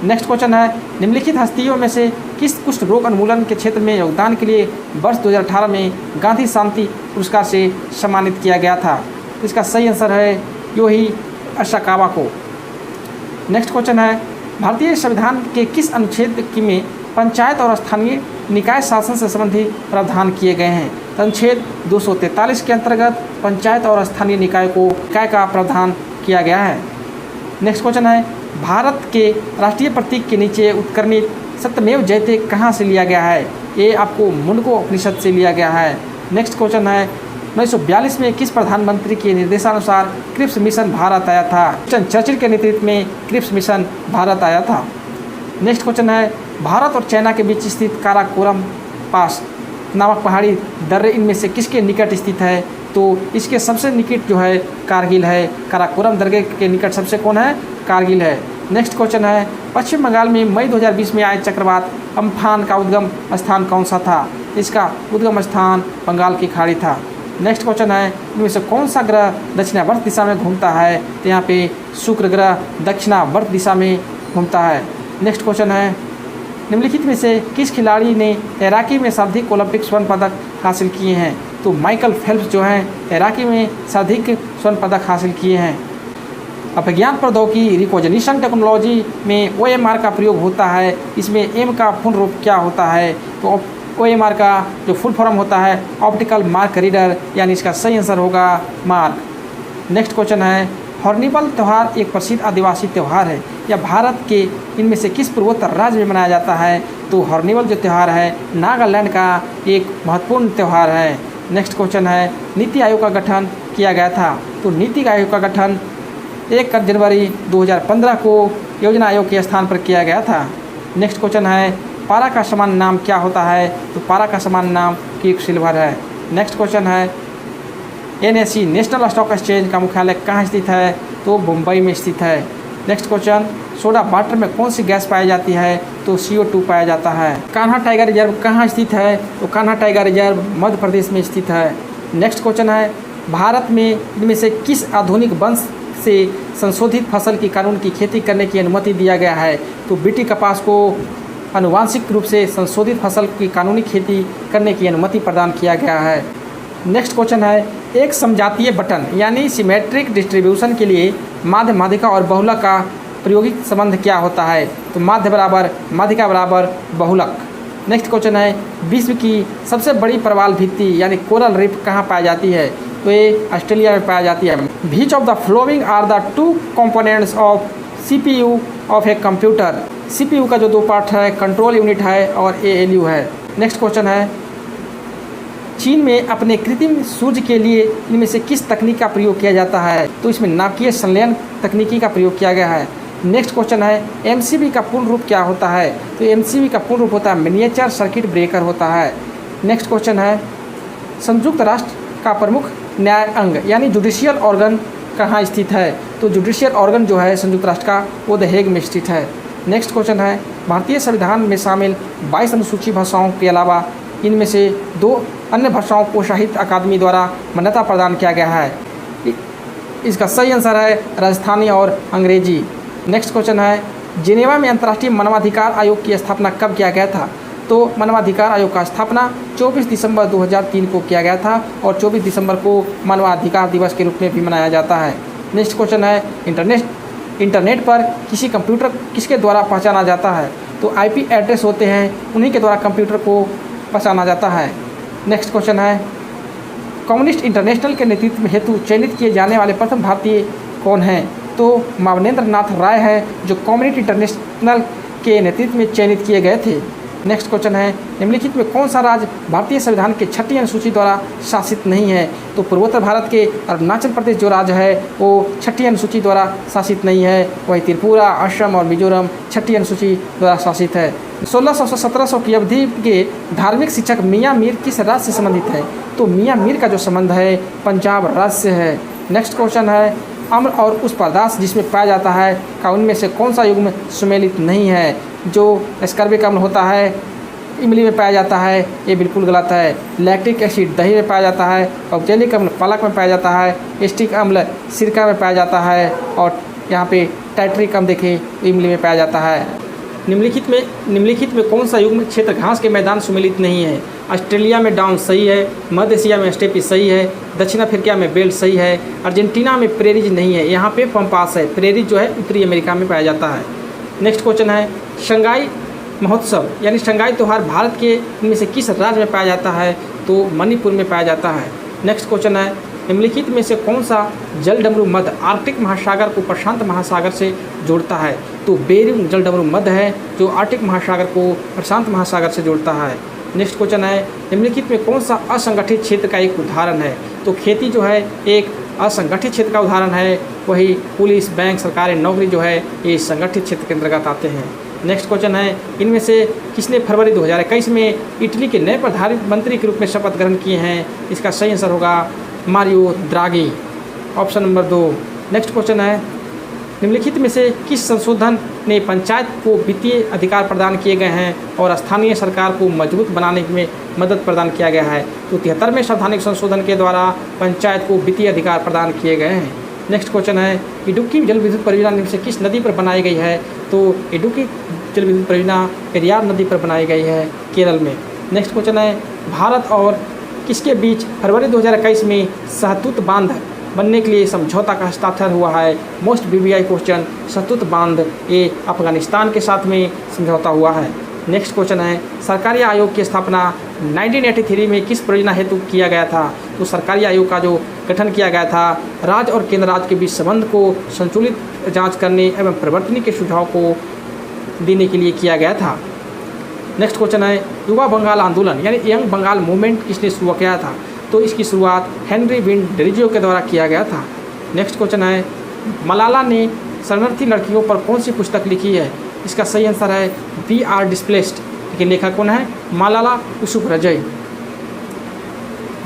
नेक्स्ट क्वेश्चन है, निम्नलिखित हस्तियों में से किस कुष्ठ रोग उन्मूलन के क्षेत्र में योगदान के लिए वर्ष 2018 में गांधी शांति पुरस्कार से सम्मानित किया गया था? इसका सही आंसर है योही अशाकावा को। नेक्स्ट क्वेश्चन है, भारतीय संविधान के किस अनुच्छेद में पंचायत और स्थानीय निकाय शासन से संबंधित प्रावधान किए गए हैं? अनुच्छेद 243 के अंतर्गत पंचायत और स्थानीय निकाय को काय का प्रावधान किया गया है। नेक्स्ट क्वेश्चन है, भारत के राष्ट्रीय प्रतीक के नीचे उत्कर्णित सत्यमेव जयते कहाँ से लिया गया है? ये आपको मुंडको उपनिषद से लिया गया है। नेक्स्ट क्वेश्चन है, 1942 में किस प्रधानमंत्री के निर्देशानुसार क्रिप्स मिशन भारत आया था? चर्चिल के नेतृत्व में क्रिप्स मिशन भारत आया था। नेक्स्ट क्वेश्चन है, भारत और चाइना के बीच स्थित काराकोरम पास नामक पहाड़ी दर्रे इनमें से किसके निकट स्थित है? तो इसके सबसे निकट जो है कारगिल है। काराकोरम दर्रे के निकट सबसे कौन है? कारगिल है। नेक्स्ट क्वेश्चन है, पश्चिम बंगाल में मई 2020 में आए चक्रवात अम्फान का उद्गम स्थान कौन सा था? इसका उद्गम स्थान बंगाल की खाड़ी था। नेक्स्ट क्वेश्चन है, इनमें से कौन सा ग्रह दक्षिणावर्त दिशा में घूमता है? तो यहाँ पे शुक्र ग्रह दक्षिणावर्त दिशा में घूमता है। नेक्स्ट क्वेश्चन है, निम्नलिखित में से किस खिलाड़ी ने तैराकी में सर्वाधिक ओलंपिक स्वर्ण पदक हासिल किए हैं? तो माइकल फेल्प्स जो हैं तैराकी में सर्वाधिक स्वर्ण पदक हासिल किए हैं। अब विज्ञान प्रौद्योगिकी रिकॉग्निशन टेक्नोलॉजी में OMR का प्रयोग होता है। इसमें M का पूर्ण रूप क्या होता है? तो OMR का जो फुल फॉर्म होता है ऑप्टिकल मार्क रीडर, यानी इसका सही आंसर होगा मार्क। नेक्स्ट क्वेश्चन है, हॉर्निबल त्यौहार एक प्रसिद्ध आदिवासी त्यौहार है। यह भारत के इनमें से किस पूर्वोत्तर राज्य में मनाया जाता है? तो हॉर्निबल जो त्यौहार है नागालैंड का एक महत्वपूर्ण त्यौहार है। नेक्स्ट क्वेश्चन है, नीति आयोग का गठन किया गया था। तो नीति आयोग का गठन 1 जनवरी 2015 को योजना आयोग के स्थान पर किया गया था। नेक्स्ट क्वेश्चन है, पारा का समान नाम क्या होता है? तो पारा का समान नाम क्विकसिल्वर है। नेक्स्ट क्वेश्चन है, NSE नेशनल स्टॉक एक्सचेंज का मुख्यालय कहाँ स्थित है? तो मुंबई में स्थित है। नेक्स्ट क्वेश्चन, सोडा वाटर में कौन सी गैस पाई जाती है? तो CO2 पाया जाता है। कान्हा टाइगर रिजर्व कहाँ स्थित है? तो कान्हा टाइगर रिजर्व मध्य प्रदेश में स्थित है। नेक्स्ट क्वेश्चन है, भारत में इनमें से किस आधुनिक वंश से संशोधित फसल की कानून की खेती करने की अनुमति दिया गया है? तो बीटी कपास को आनुवांशिक रूप से संशोधित फसल की कानूनी खेती करने की अनुमति प्रदान किया गया है। नेक्स्ट क्वेश्चन है, एक समजातीय बटन यानी सिमेट्रिक डिस्ट्रीब्यूशन के लिए माध्य माध्यिका और बहुलक का प्रायोगिक संबंध क्या होता है? तो माध्य बराबर माध्यिका बराबर बहुलक। नेक्स्ट क्वेश्चन है, विश्व की सबसे बड़ी प्रवाल भित्ति यानी कोरल रीफ कहाँ पाई जाती है? तो ये ऑस्ट्रेलिया में पाया जाती है। Which of the following are the 2 components of CPU of a computer? CPU का जो 2 पार्ट है कंट्रोल यूनिट है और ALU है। नेक्स्ट क्वेश्चन है, चीन में अपने कृत्रिम सूर्य के लिए इनमें से किस तकनीक का प्रयोग किया जाता है? तो इसमें नाभिकीय संलयन तकनीकी का प्रयोग किया गया है। नेक्स्ट क्वेश्चन है, MCB का पूर्ण रूप क्या होता है? तो MCB का पूर्ण रूप होता है मिनिएचर सर्किट ब्रेकर होता है। नेक्स्ट क्वेश्चन है, संयुक्त राष्ट्र का प्रमुख न्याय अंग यानी जुडिशियल ऑर्गन कहाँ स्थित है? तो जुडिशियल ऑर्गन जो है संयुक्त राष्ट्र का वो द हेग में स्थित है। नेक्स्ट क्वेश्चन है, भारतीय संविधान में शामिल 22 अनुसूची भाषाओं के अलावा इनमें से 2 अन्य भाषाओं को साहित्य अकादमी द्वारा मान्यता प्रदान किया गया है। इसका सही आंसर है राजस्थानी और अंग्रेजी। नेक्स्ट क्वेश्चन है, जिनेवा में अंतर्राष्ट्रीय मानवाधिकार आयोग की स्थापना कब किया गया था? तो मानवाधिकार आयोग का स्थापना 24 दिसंबर 2003 को किया गया था और 24 दिसंबर को मानवाधिकार दिवस के रूप में भी मनाया जाता है। नेक्स्ट क्वेश्चन है, इंटरनेट पर किसी कंप्यूटर किसके द्वारा पहचाना जाता है? तो IP एड्रेस होते हैं, उन्हीं के द्वारा कंप्यूटर को पहचाना जाता है। नेक्स्ट क्वेश्चन है, कम्युनिस्ट इंटरनेशनल के नेतृत्व हेतु चयनित किए जाने वाले प्रथम भारतीय कौन हैं? तो मावनेंद्र नाथ राय है जो कम्युनिस्ट इंटरनेशनल के नेतृत्व में चयनित किए गए थे। नेक्स्ट क्वेश्चन है, निम्नलिखित में कौन सा राज्य भारतीय संविधान के 6ठी अनुसूची द्वारा शासित नहीं है? तो पूर्वोत्तर भारत के अरुणाचल प्रदेश जो राज्य है वो 6ठी अनुसूची द्वारा शासित नहीं है। वही त्रिपुरा, असम और मिजोरम 6ठी अनुसूची द्वारा शासित है। 1600 से 1700 की अवधि के धार्मिक शिक्षक मियाँ मीर किस राज्य से संबंधित है? तो मियाँ मीर का जो संबंध है पंजाब राज्य से है। नेक्स्ट क्वेश्चन है, अम्ल और उस पदार्थ जिसमें पाया जाता है का उनमें से कौन सा युग्म सुमेलित नहीं है? जो स्कर्बिक अम्ल होता है इमली में पाया जाता है, ये बिल्कुल गलत है। लैक्टिक एसिड दही में पाया जाता है, ऑक्जेलिक अम्ल पालक में पाया जाता है, एस्टिक अम्ल सिरका में पाया जाता है और यहाँ पे टाइट्रिक अम्ल देखें तो इमली में पाया जाता है। निम्नलिखित में कौन सा युग्म क्षेत्र घास के मैदान सुमेलित नहीं है? ऑस्ट्रेलिया में डाउन सही है, मध्य एशिया में स्टेपी सही है, दक्षिण अफ्रीका में बेल्ट सही है, अर्जेंटीना में प्रेरीज नहीं है, यहाँ पे पंपास है। प्रेरीज जो है उत्तरी अमेरिका में पाया जाता है। नेक्स्ट क्वेश्चन है, शंघाई महोत्सव यानी शंघाई त्यौहार भारत के इनमें से किस राज्य में पाया जाता है? तो मणिपुर में पाया जाता है। नेक्स्ट क्वेश्चन है, निम्नलिखित में से कौन सा जल डमरू मध्य आर्कटिक महासागर को प्रशांत महासागर से जोड़ता है? तो बेरिंग जल डमरू मध्य है जो आर्कटिक महासागर को प्रशांत महासागर से जोड़ता है। नेक्स्ट क्वेश्चन है, निम्नलिखित में कौन सा असंगठित क्षेत्र का एक उदाहरण है? तो खेती जो है एक असंगठित क्षेत्र का उदाहरण है। वही पुलिस, बैंक, सरकारी नौकरी जो है ये संगठित क्षेत्र के अंतर्गत आते हैं। नेक्स्ट क्वेश्चन है, इनमें से किसने फरवरी 2021 में इटली के नए प्रधानमंत्री के रूप में शपथ ग्रहण किए हैं? इसका सही आंसर होगा Mario द्रागी, option number 2। Next question है, निम्नलिखित में से किस संशोधन ने पंचायत को वित्तीय अधिकार प्रदान किए गए हैं और स्थानीय सरकार को मजबूत बनाने में मदद प्रदान किया गया है? तो 73वें संवैधानिक संशोधन के द्वारा पंचायत को वित्तीय अधिकार प्रदान किए गए हैं। नेक्स्ट क्वेश्चन है, इडुक्की जल विद्युत परियोजना निम्न से किस नदी पर बनाई गई है? तो इडुक्की जल विद्युत परियोजना पेरियार नदी पर बनाई गई है केरल में। नेक्स्ट क्वेश्चन है, भारत और किसके बीच फरवरी 2021 में सहतूत बांध बनने के लिए समझौता का हस्ताक्षर हुआ है? मोस्ट BBI क्वेश्चन, सहतूत बांध ये अफगानिस्तान के साथ में समझौता हुआ है। नेक्स्ट क्वेश्चन है, सरकारी आयोग की स्थापना 1983 में किस परियोजना हेतु किया गया था? तो सरकारी आयोग का जो गठन किया गया था राज्य और केंद्र राज्य के बीच संबंध को संतुलित जांच करने एवं परिवर्तन के सुझाव को देने के लिए किया गया था। नेक्स्ट क्वेश्चन है, युवा बंगाल आंदोलन यानी यंग बंगाल मूवमेंट किसने शुरू किया था? तो इसकी शुरुआत हेनरी विन डेरिजियो के द्वारा किया गया था। नेक्स्ट क्वेश्चन है, मलाला ने शरणार्थी लड़कियों पर कौन सी पुस्तक लिखी है? इसका सही आंसर है वी आर डिस्प्लेस्ड, के लेखक कौन है? मलाला यूसुफजई।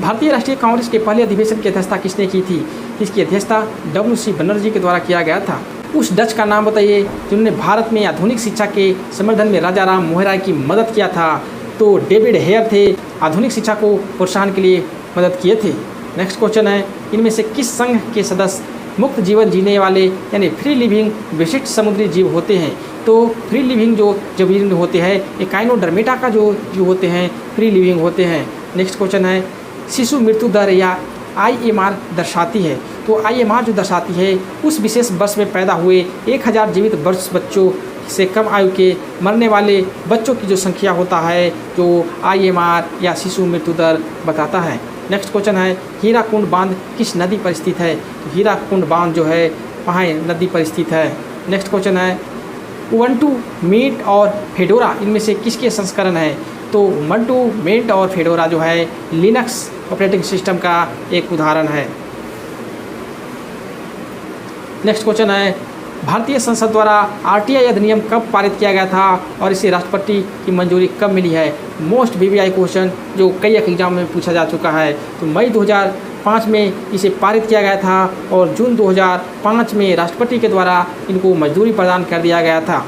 भारतीय राष्ट्रीय कांग्रेस के पहले अधिवेशन की अध्यक्षता किसने की थी? इसकी अध्यक्षता WC बनर्जी के द्वारा किया गया था। उस डच का नाम बताइए जिन्होंने भारत में आधुनिक शिक्षा के संवर्धन में राजा राम मोहन राय की मदद किया था? तो डेविड हेयर थे, आधुनिक शिक्षा को प्रोत्साहन के लिए मदद किए थे। नेक्स्ट क्वेश्चन है, इनमें से किस संघ के सदस्य मुक्त जीवन जीने वाले यानी फ्री लिविंग विशिष्ट समुद्री जीव होते हैं? तो फ्री लिविंग जो जीव होते हैं एकाइनोडर्मेटा का जो होते हैं फ्री लिविंग होते हैं। नेक्स्ट क्वेश्चन है, शिशु मृत्यु दर या IMR दर्शाती है? तो IMR जो दर्शाती है उस विशेष वर्ष में पैदा हुए 1000 जीवित वर्ष बच्चों से कम आयु के मरने वाले बच्चों की जो संख्या होता है जो IMR या शिशु मृत्यु दर बताता है। नेक्स्ट क्वेश्चन है, हीराकुंड बांध किस नदी पर स्थित है? तो हीराकुंड बांध जो है वहाँ नदी पर स्थित है। नेक्स्ट क्वेश्चन है, उबंटू मीट और फेडोरा इनमें से किसके संस्करण है? तो उबंटू मीट और फेडोरा जो है लिनक्स ऑपरेटिंग सिस्टम का एक उदाहरण है। नेक्स्ट क्वेश्चन है, भारतीय संसद द्वारा RTI अधिनियम कब पारित किया गया था और इसे राष्ट्रपति की मंजूरी कब मिली है? मोस्ट BBI क्वेश्चन जो कई एग्जाम में पूछा जा चुका है। तो मई 2005 में इसे पारित किया गया था और जून 2005 में राष्ट्रपति के द्वारा इनको मजदूरी प्रदान कर दिया गया था।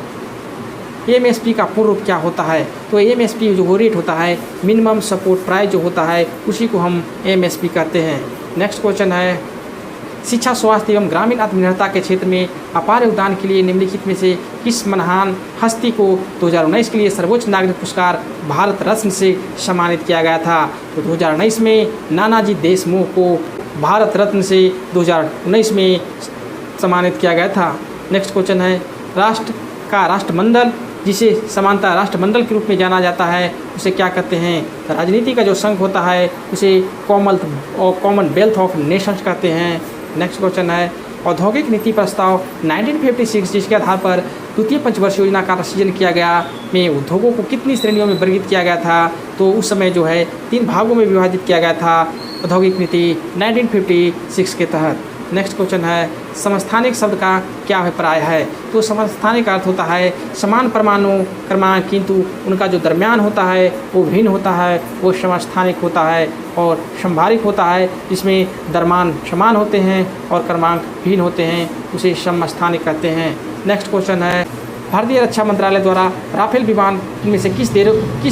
MSP का पूर्ण रूप क्या होता है? तो MSP जो रेट होता है मिनिमम सपोर्ट प्राइस जो होता है उसी को हम MSP कहते हैं। नेक्स्ट क्वेश्चन है, शिक्षा स्वास्थ्य एवं ग्रामीण आत्मनिर्भरता के क्षेत्र में अपार योगदान के लिए निम्नलिखित में से किस महान हस्ती को 2019 के लिए सर्वोच्च नागरिक पुरस्कार भारत रत्न से सम्मानित किया गया था? तो 2019 में नानाजी देशमुख को भारत रत्न से 2019 में सम्मानित किया गया था। नेक्स्ट क्वेश्चन है, राष्ट्र का राष्ट्रमंडल जिसे समानता राष्ट्रमंडल के रूप में जाना जाता है उसे क्या कहते हैं? राजनीति का जो संघ होता है उसे कॉमनवेल्थ ऑफ नेशंस कहते हैं। नेक्स्ट क्वेश्चन है, औद्योगिक नीति प्रस्ताव 1956 जिसके आधार पर द्वितीय पंचवर्षीय योजना का सृजन किया गया में उद्योगों को कितनी श्रेणियों में वर्गीकृत किया गया था? तो उस समय जो है 3 भागों में विभाजित किया गया था औद्योगिक नीति 1956 के तहत। नेक्स्ट क्वेश्चन है, समस्थानिक शब्द का क्या अभिप्राय है? तो समस्थानिक का अर्थ होता है समान परमाणु क्रमांक किंतु उनका जो दरमियान होता है वो भिन्न होता है, वो समस्थानिक होता है। और संभारिक होता है जिसमें दरमान समान होते हैं और क्रमांक भिन्न होते हैं, उसे समस्थानिक कहते हैं। नेक्स्ट क्वेश्चन है, भारतीय रक्षा मंत्रालय द्वारा राफेल विमान इनमें से किस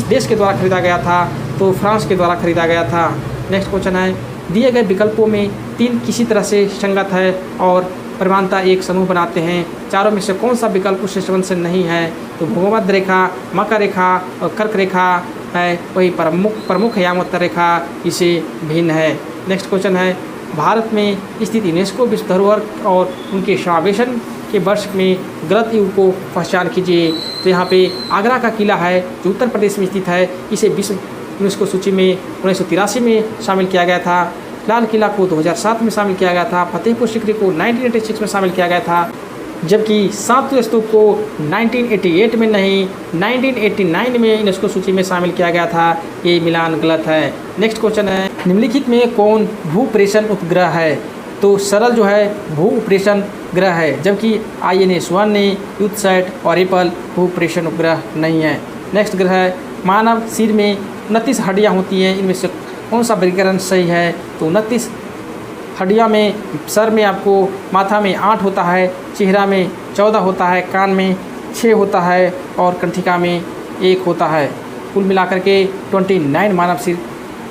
देश के द्वारा खरीदा गया था? तो फ्रांस के द्वारा खरीदा गया था। नेक्स्ट क्वेश्चन है, दिए गए विकल्पों में 3 किसी तरह से संगत है और परिमाणता एक समूह बनाते हैं, चारों में से कौन सा विकल्प उस संबंध से नहीं है? तो भूमध्य रेखा, मकर रेखा और कर्क रेखा है, वही प्रमुख यामोत्तर रेखा इसे भिन्न है। नेक्स्ट क्वेश्चन है, भारत में स्थित यूनेस्को विश्व धरोहर और उनके समावेशन के वर्ष में गलत युग को पहचान कीजिए। तो यहाँ पे आगरा का किला है जो उत्तर प्रदेश में स्थित है, इसे विश्व यूनेस्को सूची में 1983 में शामिल किया गया था। लाल किला को 2007 में शामिल किया गया था। फतेहपुर सीकरी को 1986 में शामिल किया गया था, जबकि सातवें स्तूप को 1988 में नहीं 1989 में यूनेस्को सूची में शामिल किया गया था। ये मिलान गलत है। नेक्स्ट क्वेश्चन है, निम्नलिखित में कौन भूप्रेषण उपग्रह है? तो सरल जो है भू उपरेशन ग्रह है, जबकि INS 1 ने यूथसैट और एपल भू उपरेशन उपग्रह नहीं है। नेक्स्ट ग्रह है मानव सिर में 29 हड्डियाँ होती हैं, इनमें से कौन सा वर्गीकरण सही है? तो 29 हड्डियाँ में सर में आपको माथा में 8 होता है, चेहरा में 14 होता है, कान में 6 होता है और कंठिका में 1 होता है। कुल मिलाकर के 29 मानव सिर,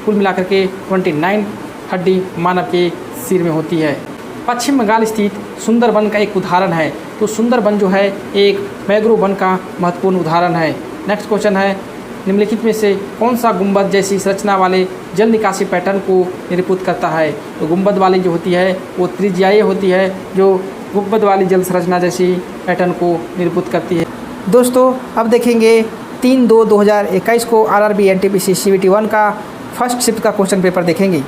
कुल मिलाकर के 29 हड्डी मानव के सिर में होती है। पश्चिम बंगाल स्थित सुंदरबन का एक उदाहरण है, तो सुंदरबन जो है एक मैंग्रोव वन का महत्वपूर्ण उदाहरण है। नेक्स्ट क्वेश्चन है निम्नलिखित में से कौन सा गुंबद जैसी संरचना वाले जल निकासी पैटर्न को निरूपित करता है? तो गुंबद वाली जो होती है वो त्रिज्यायी होती है, जो गुंबद वाली जल संरचना जैसी पैटर्न को निरूपित करती है। दोस्तों अब देखेंगे 3/2/2021 को RRB NTPC CVT 1 का फर्स्ट शिफ्ट का क्वेश्चन पेपर देखेंगे।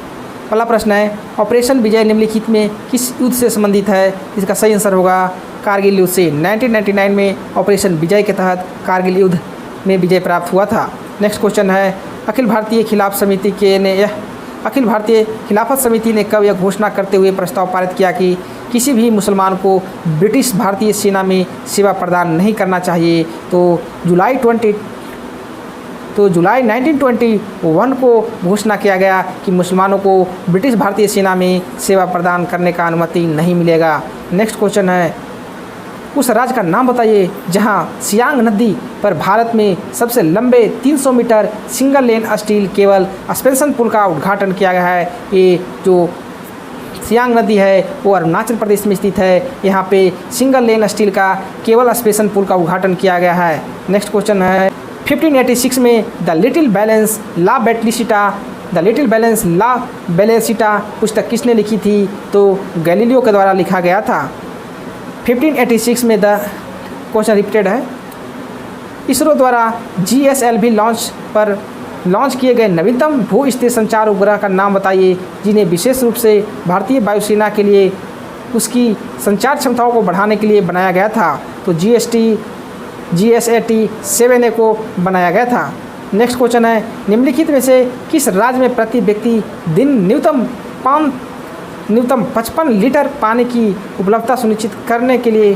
पहला प्रश्न है ऑपरेशन विजय निम्नलिखित में किस युद्ध से संबंधित है? इसका सही आंसर होगा कारगिल युद्ध से। 1999 में ऑपरेशन विजय के तहत कारगिल युद्ध में विजय प्राप्त हुआ था। नेक्स्ट क्वेश्चन है अखिल भारतीय खिलाफत समिति ने कब यह घोषणा करते हुए प्रस्ताव पारित किया कि किसी भी मुसलमान को ब्रिटिश भारतीय सेना में सेवा प्रदान नहीं करना चाहिए? तो जुलाई 1921 को घोषणा किया गया कि मुसलमानों को ब्रिटिश भारतीय सेना में सेवा प्रदान करने का अनुमति नहीं मिलेगा। नेक्स्ट क्वेश्चन है उस राज्य का नाम बताइए जहां सियांग नदी पर भारत में सबसे लंबे 300 metre single lane steel cable suspension पुल का उद्घाटन किया गया है। ये जो सियांग नदी है वो अरुणाचल प्रदेश में स्थित है। यहाँ पे सिंगल लेन स्टील का केबल सस्पेंशन पुल का उद्घाटन किया गया है। नेक्स्ट क्वेश्चन है 1586 में द लिटिल बैलेंस ला बेलेसिटा पुस्तक किसने लिखी थी? तो गैलीलियो के द्वारा लिखा गया था। 1586 में द क्वेश्चन रिपीटेड है इसरो द्वारा GSLV लॉन्च किए गए नवीनतम भू स्थिर संचार उपग्रह का नाम बताइए जिन्हें विशेष रूप से भारतीय वायुसेना के लिए उसकी संचार क्षमताओं को बढ़ाने के लिए बनाया गया था। तो GSAT-7A को बनाया गया था। नेक्स्ट क्वेश्चन है निम्नलिखित में से किस राज्य में प्रति व्यक्ति दिन न्यूनतम 55 लीटर पानी की उपलब्धता सुनिश्चित करने के लिए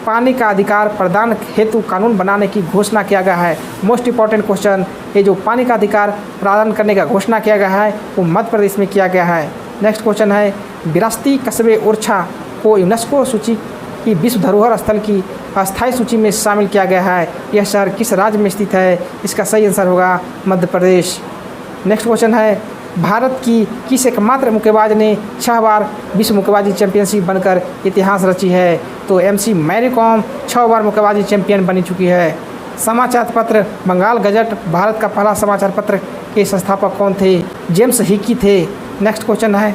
पानी का अधिकार प्रदान हेतु कानून बनाने की घोषणा किया गया है? मोस्ट इंपॉर्टेंट क्वेश्चन, ये जो पानी का अधिकार प्रदान करने का घोषणा किया गया है वो मध्य प्रदेश में किया गया है। नेक्स्ट क्वेश्चन है विरासती कस्बे ओरछा को यूनेस्को सूची की विश्व धरोहर स्थल की अस्थायी सूची में शामिल किया गया है। यह शहर किस राज्य में स्थित है? इसका सही आंसर होगा मध्य प्रदेश। नेक्स्ट क्वेश्चन है भारत की किस एकमात्र मुक्केबाज ने 6 बार विश्व मुक्केबाजी चैंपियनशिप बनकर इतिहास रची है? तो MC मैरी कॉम 6 बार मुक्केबाजी चैंपियन बनी चुकी है। समाचार पत्र बंगाल गजट भारत का पहला समाचार पत्र के संस्थापक कौन थे? जेम्स हिकी थे। नेक्स्ट क्वेश्चन है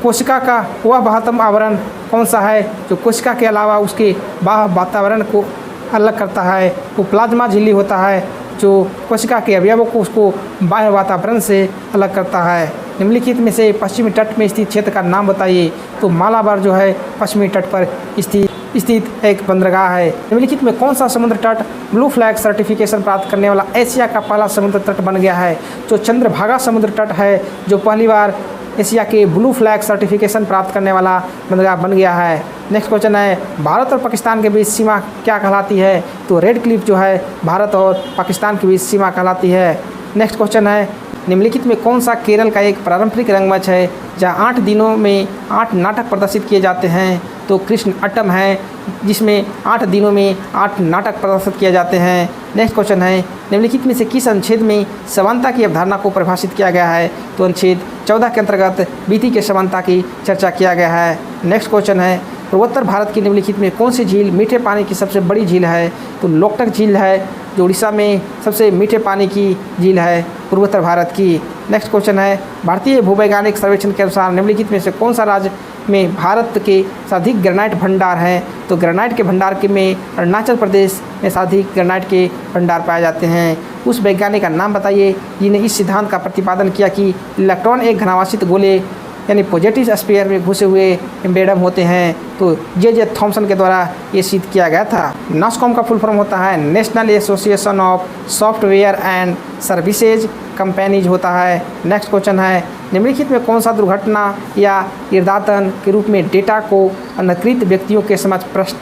कोशिका का वह बाह्यतम आवरण कौन सा है जो कोशिका के अलावा उसके बाह्य वातावरण को अलग करता है? वो प्लाज्मा झिल्ली होता है जो कोशिका के अवयवों को उसको बाह्य वातावरण से अलग करता है। निम्नलिखित में से पश्चिमी तट में स्थित क्षेत्र का नाम बताइए? तो मालाबार जो है पश्चिमी तट पर स्थित एक बंदरगाह है। निम्नलिखित में कौन सा समुद्र तट ब्लू फ्लैग सर्टिफिकेशन प्राप्त करने वाला एशिया का पहला समुद्र तट बन गया है? जो चंद्रभागा समुद्र तट है जो पहली बार एशिया के ब्लू फ्लैग सर्टिफिकेशन प्राप्त करने वाला बंदरगाह बन गया है। नेक्स्ट क्वेश्चन है भारत और पाकिस्तान के बीच सीमा क्या कहलाती है? तो रेड क्लिफ जो है भारत और पाकिस्तान के बीच सीमा कहलाती है। नेक्स्ट क्वेश्चन है निम्नलिखित में कौन सा केरल का एक पारंपरिक रंगमंच है जहां 8 दिनों में 8 नाटक प्रदर्शित किए जाते हैं? तो कृष्ण अट्टम है जिसमें 8 दिनों में 8 नाटक प्रदर्शित किए जाते हैं। नेक्स्ट क्वेश्चन है निम्नलिखित में से किस अनुच्छेद में समानता की अवधारणा को परिभाषित किया गया है? तो अनुच्छेद 14 के अंतर्गत विधि के समानता की चर्चा किया गया है। नेक्स्ट क्वेश्चन है पूर्वोत्तर भारत की निम्नलिखित में कौन सी झील मीठे पानी की सबसे बड़ी झील है? तो लोकटक झील है जो उड़ीसा में सबसे मीठे पानी की झील है पूर्वोत्तर भारत की। नेक्स्ट क्वेश्चन है भारतीय भूवैज्ञानिक सर्वेक्षण के अनुसार निम्नलिखित में से कौन सा राज्य में भारत के सर्वाधिक ग्रेनाइट भंडार हैं? तो ग्रेनाइट के भंडार के में अरुणाचल प्रदेश में सर्वाधिक ग्रेनाइट के भंडार पाए जाते हैं। उस वैज्ञानिक का नाम बताइए जिन्हें इस सिद्धांत का प्रतिपादन किया कि इलेक्ट्रॉन एक घनावासित गोले यानी पॉजिटिव स्फीयर में घुसे हुए एम्बेडम होते हैं। तो जे थॉमसन के द्वारा ये सिद्ध किया गया था। नास्कॉम का फुल फॉर्म होता है national association of software and services companies होता है। नेक्स्ट क्वेश्चन है निम्नलिखित में कौन सा दुर्घटना या इर्दातन के रूप में डेटा को अनधिकृत व्यक्तियों के समक्ष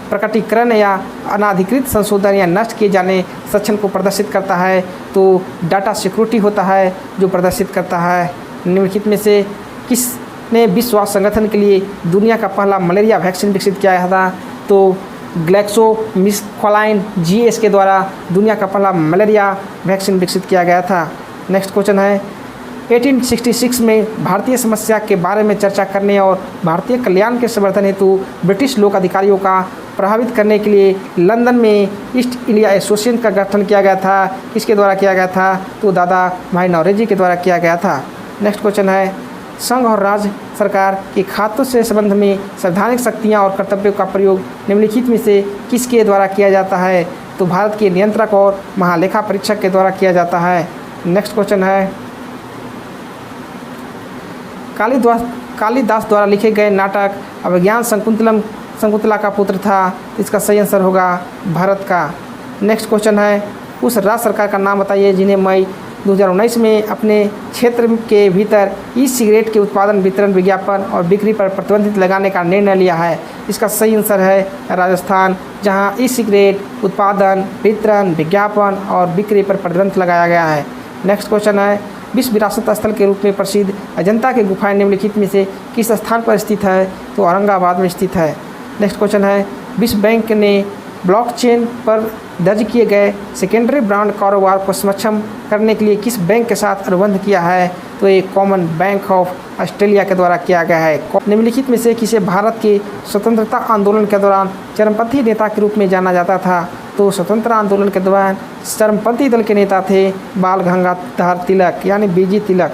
प्रकटीकरण या अनाधिकृत संशोधन या नष्ट किए जाने सक्षम को प्रदर्शित करता है? तो डाटा सिक्योरिटी होता है जो प्रदर्शित करता है। निम्नलिखित में से किसने विश्व स्वास्थ्य संगठन के लिए दुनिया का पहला मलेरिया वैक्सीन विकसित किया था? तो ग्लैक्सोस्मिथक्लाइन GS के द्वारा दुनिया का पहला मलेरिया वैक्सीन विकसित किया गया था। नेक्स्ट क्वेश्चन है 1866 में भारतीय समस्या के बारे में चर्चा करने और भारतीय कल्याण के समर्थन हेतु ब्रिटिश लोक अधिकारियों का प्रभावित करने के लिए लंदन में ईस्ट इंडिया एसोसिएशन का गठन किया गया था। किसके द्वारा किया गया था? तो दादा भाई नौरोजी के द्वारा किया गया था। नेक्स्ट क्वेश्चन है संघ और राज्य सरकार के खातों से संबंध में संवैधानिक शक्तियाँ और कर्तव्यों का प्रयोग निम्नलिखित में से किसके द्वारा किया जाता है? तो भारत के नियंत्रक और महालेखा परीक्षक के द्वारा किया जाता है। नेक्स्ट क्वेश्चन है कालिदास द्वारा लिखे गए नाटक अभिज्ञान शकुंतला का पुत्र था। इसका सही आंसर होगा भारत का। नेक्स्ट क्वेश्चन है उस राज्य सरकार का नाम बताइए जिन्हें मई 2019 में अपने क्षेत्र के भीतर ई सिगरेट के उत्पादन, वितरण, विज्ञापन और बिक्री पर प्रतिबंध लगाने का निर्णय लिया है। इसका सही आंसर है राजस्थान, जहां ई सिगरेट उत्पादन, वितरण, विज्ञापन और बिक्री पर प्रतिबंध लगाया गया है। नेक्स्ट क्वेश्चन है विश्व विरासत स्थल के रूप में प्रसिद्ध अजंता की गुफाएं निम्नलिखित में से किस स्थान पर स्थित है? तो औरंगाबाद में स्थित है। नेक्स्ट क्वेश्चन है विश्व बैंक ने ब्लॉकचेन पर दर्ज किए गए सेकेंडरी ब्रांड कारोबार को सक्षम करने के लिए किस बैंक के साथ अनुबंध किया है? तो ये कॉमन बैंक ऑफ ऑस्ट्रेलिया के द्वारा किया गया है। निम्नलिखित में से किसे भारत के स्वतंत्रता आंदोलन के दौरान चरमपंथी नेता के रूप में जाना जाता था? तो स्वतंत्रता आंदोलन के दौरान चरमपंथी दल के नेता थे बाल गंगाधर तिलक यानी BG तिलक।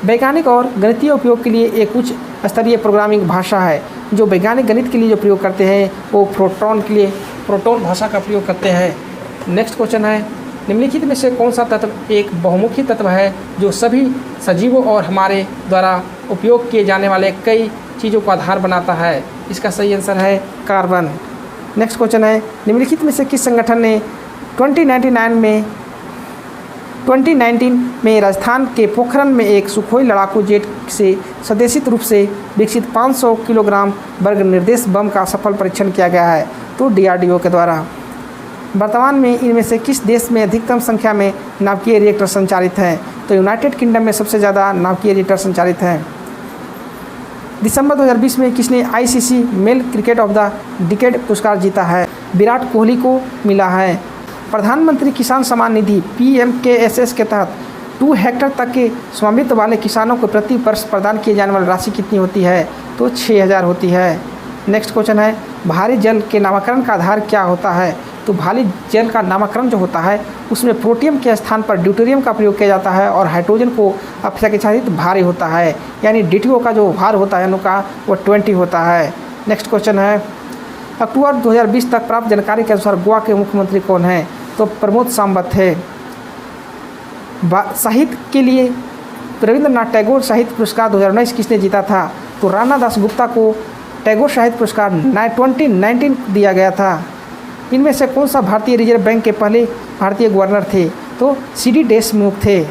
वैज्ञानिक और गणितीय उपयोग के लिए एक उच्च स्तरीय प्रोग्रामिंग भाषा है। जो वैज्ञानिक गणित के लिए जो प्रयोग करते हैं वो प्रोटॉन भाषा का प्रयोग करते हैं। नेक्स्ट क्वेश्चन है निम्नलिखित में से कौन सा तत्व एक बहुमुखी तत्व है जो सभी सजीवों और हमारे द्वारा उपयोग किए जाने वाले कई चीज़ों को आधार बनाता है? इसका सही आंसर है कार्बन। नेक्स्ट क्वेश्चन है निम्नलिखित में से किस संगठन ने 2019 में राजस्थान के पोखरण में एक सुखोई लड़ाकू जेट से स्वदेशी रूप से विकसित 500 किलोग्राम वर्ग निर्देश बम का सफल परीक्षण किया गया है? तो DRDO के द्वारा। वर्तमान में इनमें से किस देश में अधिकतम संख्या में नाभिकीय रिएक्टर संचालित हैं? तो यूनाइटेड किंगडम में सबसे ज़्यादा नाभिकीय रिएक्टर संचालित हैं। दिसंबर 2020 में किसने ICC male cricket of the decade पुरस्कार जीता है? विराट कोहली को मिला है। प्रधानमंत्री किसान सम्मान निधि PMKSS के तहत 2 हेक्टेयर तक के स्वामित्व वाले किसानों को प्रति वर्ष प्रदान किए जाने वाली राशि कितनी होती है? तो 6000 होती है। नेक्स्ट क्वेश्चन है भारी जल के नामकरण का आधार क्या होता है? तो भारी जल का नामकरण जो होता है उसमें प्रोटियम के स्थान पर ड्यूटेरियम का प्रयोग किया जाता है और हाइड्रोजन को अपेक्षाकृत भारी होता है, यानी DTO का जो भार होता है उनका वो 20 होता है। नेक्स्ट क्वेश्चन है अक्टूबर 2020 तक प्राप्त जानकारी के अनुसार गोवा के मुख्यमंत्री कौन हैं? तो प्रमोद सावंत थे। साहित्य के लिए रविंद्रनाथ टैगोर साहित्य पुरस्कार 2019 किसने जीता था? तो राणा दासगुप्ता को टैगोर साहित्य पुरस्कार 2019 दिया गया था। इनमें से कौन सा भारतीय रिजर्व बैंक के पहले भारतीय गवर्नर थे? तो CD देशमुख थे।